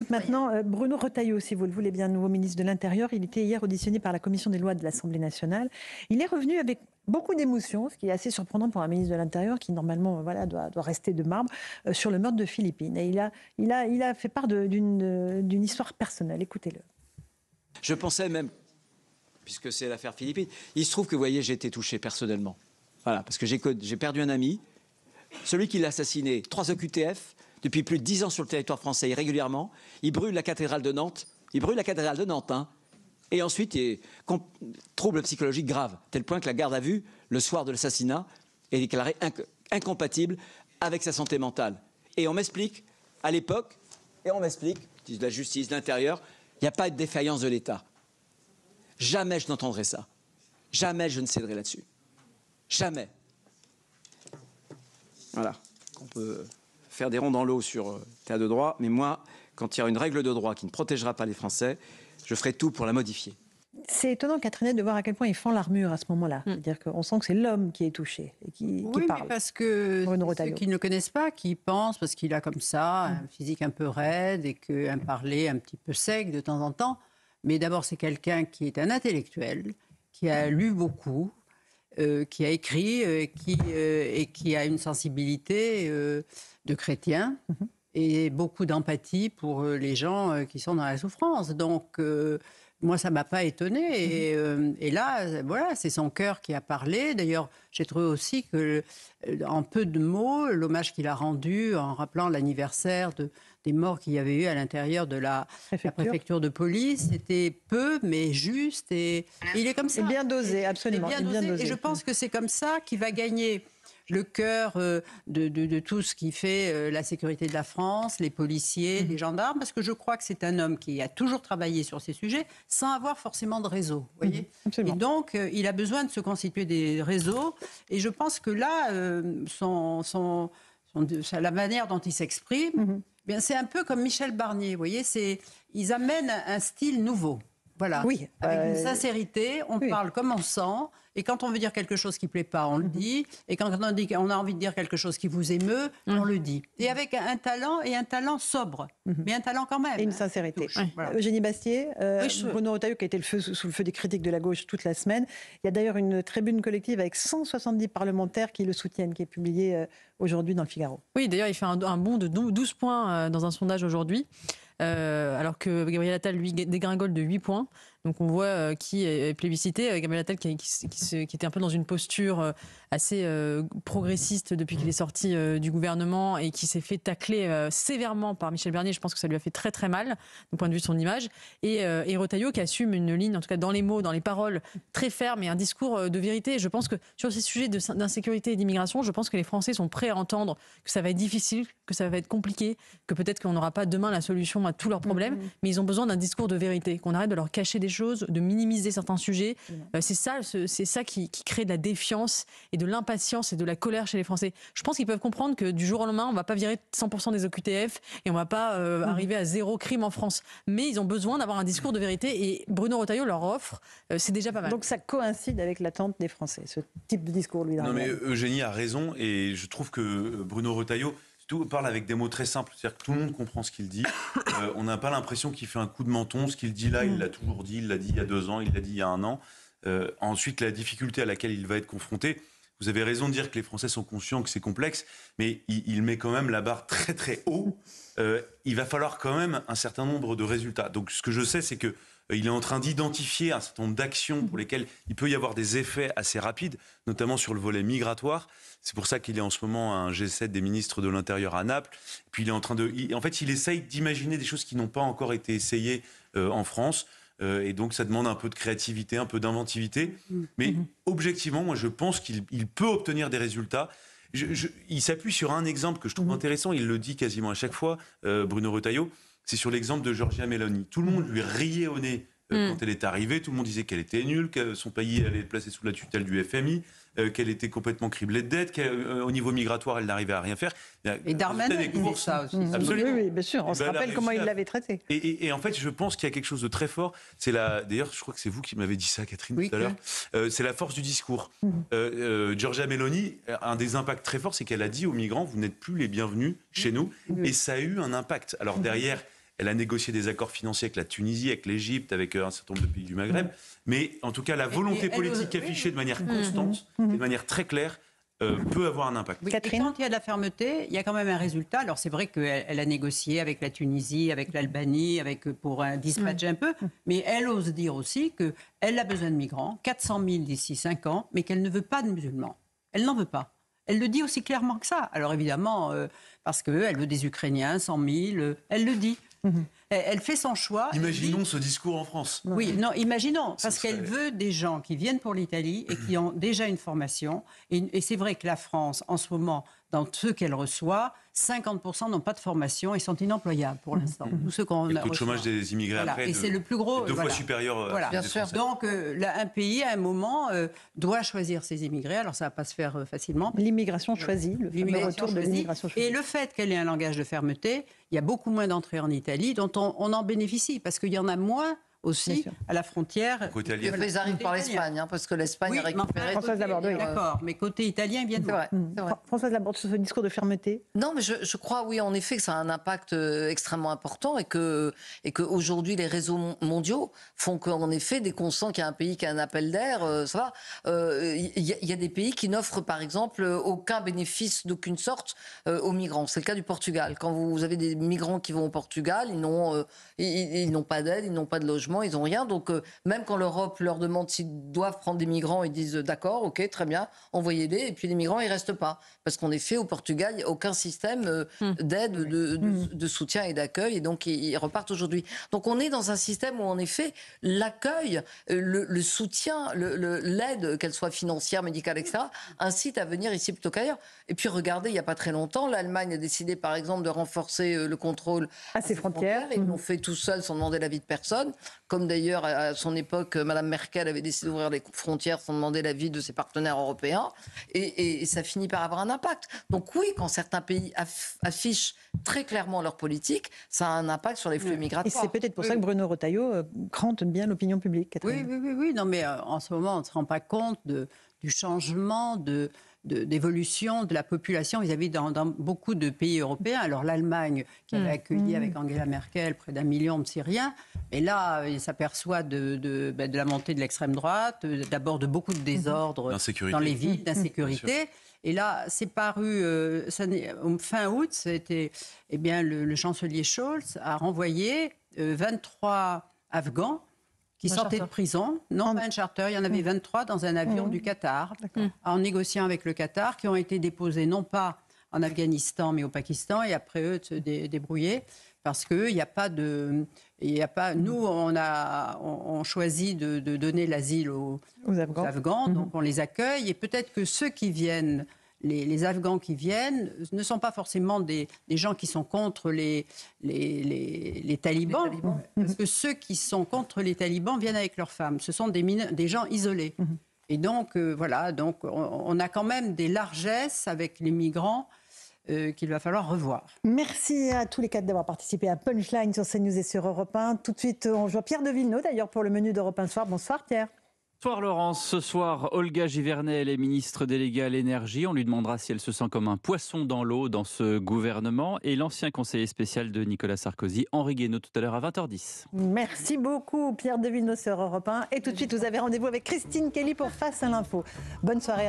politique maintenant. Bruno Retailleau, si vous le voulez bien, nouveau ministre de l'Intérieur. Il était hier auditionné par la Commission des lois de l'Assemblée nationale. Il est revenu avec beaucoup d'émotions, ce qui est assez surprenant pour un ministre de l'Intérieur qui, normalement, doit rester de marbre, sur le meurtre de Philippine. Et il a fait part d'une histoire personnelle. Écoutez-le. Je pensais même, puisque c'est l'affaire Philippine, il se trouve que, vous voyez, j'ai été touché personnellement. Voilà, parce que j'ai perdu un ami, celui qui l'a assassiné, 3 OQTF, depuis plus de 10 ans sur le territoire français, irrégulièrement. Il brûle la cathédrale de Nantes. Hein. Et ensuite, il trouble psychologique grave, tel point que la garde à vue, le soir de l'assassinat, est déclarée incompatible avec sa santé mentale. Et on m'explique, à l'époque, de la justice, de l'Intérieur, il n'y a pas de défaillance de l'État. Jamais je n'entendrai ça. Jamais je ne céderai là-dessus. Jamais. Voilà. On peut faire des ronds dans l'eau sur l'état de droit, mais moi, quand il y aura une règle de droit qui ne protégera pas les Français, je ferai tout pour la modifier. C'est étonnant, Catherine, de voir à quel point il fend l'armure à ce moment-là. C'est-à-dire qu'on sent que c'est l'homme qui est touché et qui parle. Oui, parce que ceux qui ne le connaissent pas, qui pensent, parce qu'il a comme ça un physique un peu raide et un parler un petit peu sec de temps en temps. Mais d'abord, c'est quelqu'un qui est un intellectuel, qui a lu beaucoup, qui a écrit et qui a une sensibilité de chrétien et beaucoup d'empathie pour les gens qui sont dans la souffrance. Donc, moi, ça ne m'a pas étonnée. Et là, voilà, c'est son cœur qui a parlé. D'ailleurs, j'ai trouvé aussi que, en peu de mots, l'hommage qu'il a rendu en rappelant l'anniversaire des morts qu'il y avait eu à l'intérieur de la préfecture de police, c'était peu, mais juste. Et il est comme ça. Et bien dosé, absolument. Bien dosé. Et je pense que c'est comme ça qu'il va gagner le cœur de tout ce qui fait la sécurité de la France, les policiers, les gendarmes, parce que je crois que c'est un homme qui a toujours travaillé sur ces sujets sans avoir forcément de réseau. Voyez. Et donc, il a besoin de se constituer des réseaux. Et je pense que là, la manière dont il s'exprime, bien, c'est un peu comme Michel Barnier. Vous voyez, ils amènent un style nouveau. Voilà, oui, avec une sincérité, on parle comme on sent, et quand on veut dire quelque chose qui ne plaît pas, on le dit, et quand on dit qu'on a envie de dire quelque chose qui vous émeut, on le dit. Et avec un talent sobre, mais un talent quand même. Et une sincérité. Voilà. Eugénie Bastier, Bruno Retailleau qui a été sous le feu des critiques de la gauche toute la semaine. Il y a d'ailleurs une tribune collective avec 170 parlementaires qui le soutiennent, qui est publiée aujourd'hui dans le Figaro. Oui, d'ailleurs, il fait un bond de 12 points dans un sondage aujourd'hui. Alors que Gabriel Attal, lui, dégringole de 8 points. Donc on voit qui est plébiscité. Gabriel Attal qui était un peu dans une posture assez progressiste depuis qu'il est sorti du gouvernement et qui s'est fait tacler sévèrement par Michel Barnier. Je pense que ça lui a fait très très mal du point de vue de son image. Et Retailleau qui assume une ligne, en tout cas dans les mots, dans les paroles, très ferme et un discours de vérité. Je pense que sur ces sujets d'insécurité et d'immigration, je pense que les Français sont prêts à entendre que ça va être difficile, que ça va être compliqué, que peut-être qu'on n'aura pas demain la solution à tous leurs problèmes, mais ils ont besoin d'un discours de vérité, qu'on arrête de leur cacher des choses, de minimiser certains sujets. C'est ça qui crée de la défiance et de l'impatience et de la colère chez les Français. Je pense qu'ils peuvent comprendre que du jour au lendemain, on ne va pas virer 100% des OQTF et on ne va pas arriver à 0 crime en France. Mais ils ont besoin d'avoir un discours de vérité et Bruno Retailleau leur offre, c'est déjà pas mal. Donc ça coïncide avec l'attente des Français, ce type de discours, lui. Non mais Eugénie a raison et je trouve que Bruno Retailleau parle avec des mots très simples, c'est-à-dire que tout le monde comprend ce qu'il dit. On n'a pas l'impression qu'il fait un coup de menton. Ce qu'il dit là, il l'a toujours dit, il l'a dit il y a 2 ans, il l'a dit il y a 1 an. Ensuite, la difficulté à laquelle il va être confronté, vous avez raison de dire que les Français sont conscients que c'est complexe, mais il met quand même la barre très très haut. Il va falloir quand même un certain nombre de résultats. Donc ce que je sais, c'est que il est en train d'identifier un certain nombre d'actions pour lesquelles il peut y avoir des effets assez rapides, notamment sur le volet migratoire. C'est pour ça qu'il est en ce moment à un G7 des ministres de l'Intérieur à Naples. Et puis il est en train en fait, il essaye d'imaginer des choses qui n'ont pas encore été essayées en France. Et donc ça demande un peu de créativité, un peu d'inventivité. Mais objectivement, moi je pense qu'il peut obtenir des résultats. Il s'appuie sur un exemple que je trouve intéressant, il le dit quasiment à chaque fois, Bruno Retailleau, c'est sur l'exemple de Giorgia Meloni. Tout le monde lui riait au nez quand elle est arrivée, tout le monde disait qu'elle était nulle, que son pays allait être placé sous la tutelle du FMI, qu'elle était complètement criblée de dettes, qu'au niveau migratoire, elle n'arrivait à rien faire. Et Darmanin dit ça aussi. Absolument. Oui, bien sûr, on se rappelle comment il l'avait traité. Et en fait, je pense qu'il y a quelque chose de très fort, d'ailleurs, je crois que c'est vous qui m'avez dit ça, Catherine, tout à l'heure, c'est la force du discours. Giorgia Meloni, un des impacts très forts, c'est qu'elle a dit aux migrants, vous n'êtes plus les bienvenus chez nous, et ça a eu un impact. Alors derrière, Elle a négocié des accords financiers avec la Tunisie, avec l'Égypte, avec un certain nombre de pays du Maghreb. Mais en tout cas, la volonté politique affichée de manière constante, et de manière très claire, peut avoir un impact. Oui, et quand il y a de la fermeté, il y a quand même un résultat. Alors c'est vrai qu'elle a négocié avec la Tunisie, avec l'Albanie, pour dispatcher un peu, mais elle ose dire aussi qu'elle a besoin de migrants, 400 000 d'ici 5 ans, mais qu'elle ne veut pas de musulmans. Elle n'en veut pas. Elle le dit aussi clairement que ça. Alors évidemment, parce qu'elle veut des Ukrainiens, 100 000, elle le dit. Elle fait son choix. Imaginons ce discours en France. Oui, non, imaginons, parce qu'elle veut des gens qui viennent pour l'Italie et qui ont déjà une formation. Et c'est vrai que la France, en ce moment, dans ceux qu'elle reçoit, 50% n'ont pas de formation et sont inemployables pour l'instant. Tous ceux qu'on Et le taux de chômage des immigrés après, et c'est le plus gros, deux fois supérieur. Bien sûr. Donc, un pays, à un moment, doit choisir ses immigrés. Alors, ça ne va pas se faire facilement. L'immigration choisie, le fameux retour de l'immigration choisie. Et le fait qu'elle ait un langage de fermeté, il y a beaucoup moins d'entrées en Italie, dont on en bénéficie, parce qu'il y en a moins aussi à la frontière. Côté italien. Ils arrivent par l'Espagne, parce que l'Espagne a récupéré. Françoise Laborde, oui. D'accord, mais côté italien, ils viennent de vrai. Françoise Laborde, sur ce discours de fermeté. Non, mais je crois, oui, en effet, que ça a un impact extrêmement important et que aujourd'hui les réseaux mondiaux font qu'en effet, dès qu'on sent qu'il y a un pays qui a un appel d'air, ça va. Il y a des pays qui n'offrent, par exemple, aucun bénéfice d'aucune sorte aux migrants. C'est le cas du Portugal. Quand vous avez des migrants qui vont au Portugal, ils n'ont pas d'aide, ils n'ont pas de logement. Ils n'ont rien, donc même quand l'Europe leur demande s'ils doivent prendre des migrants, ils disent d'accord, ok, très bien, envoyez-les, et puis les migrants, ils restent pas. Parce qu'en effet, au Portugal, il n'y a aucun système d'aide, de soutien et d'accueil, et donc ils repartent aujourd'hui. Donc on est dans un système où, en effet, l'accueil, le soutien, l'aide, qu'elle soit financière, médicale, etc., incite à venir ici plutôt qu'ailleurs. Et puis regardez, il n'y a pas très longtemps, l'Allemagne a décidé, par exemple, de renforcer le contrôle à ses frontières. Ils l'ont fait tout seul, sans demander l'avis de personne. Comme d'ailleurs, à son époque, Mme Merkel avait décidé d'ouvrir les frontières sans demander l'avis de ses partenaires européens. Et ça finit par avoir un impact. Donc oui, quand certains pays affichent très clairement leur politique, ça a un impact sur les flux migratoires. Et c'est peut-être pour ça que Bruno Retailleau crante bien l'opinion publique, Catherine. Oui. Non, mais en ce moment, on ne se rend pas compte du changement d'évolution de la population vis-à-vis dans beaucoup de pays européens. Alors l'Allemagne, qui avait accueilli avec Angela Merkel près d'1 million de Syriens, mais là, il s'aperçoit de la montée de l'extrême droite, d'abord de beaucoup de désordre dans les villes, d'insécurité. Et là, c'est paru, fin août, c'était, le chancelier Scholz a renvoyé 23 Afghans qui sortaient de prison, non pas un charter, il y en avait 23 dans un avion du Qatar, en négociant avec le Qatar, qui ont été déposés non pas en Afghanistan mais au Pakistan, et après eux de se débrouiller, parce qu'il n'y a pas de... Nous, on choisit de donner l'asile aux Afghans, donc on les accueille, et peut-être que ceux qui viennent... Les Afghans qui viennent ne sont pas forcément des gens qui sont contre les talibans, parce que ceux qui sont contre les talibans viennent avec leurs femmes. Ce sont des gens isolés. Et donc, on a quand même des largesses avec les migrants qu'il va falloir revoir. Merci à tous les quatre d'avoir participé à Punchline sur CNews et sur Europe 1. Tout de suite, on joue Pierre de Villeneuve, d'ailleurs, pour le menu d'Europe 1 Soir. Bonsoir Pierre. Bonsoir Laurence. Ce soir, Olga Givernet, elle est ministre déléguée à l'énergie. On lui demandera si elle se sent comme un poisson dans l'eau dans ce gouvernement. Et l'ancien conseiller spécial de Nicolas Sarkozy, Henri Guénaud, tout à l'heure à 20h10. Merci beaucoup Pierre de Villeneuve sur Europe 1. Et tout de suite, vous avez rendez-vous avec Christine Kelly pour Face à l'info. Bonne soirée.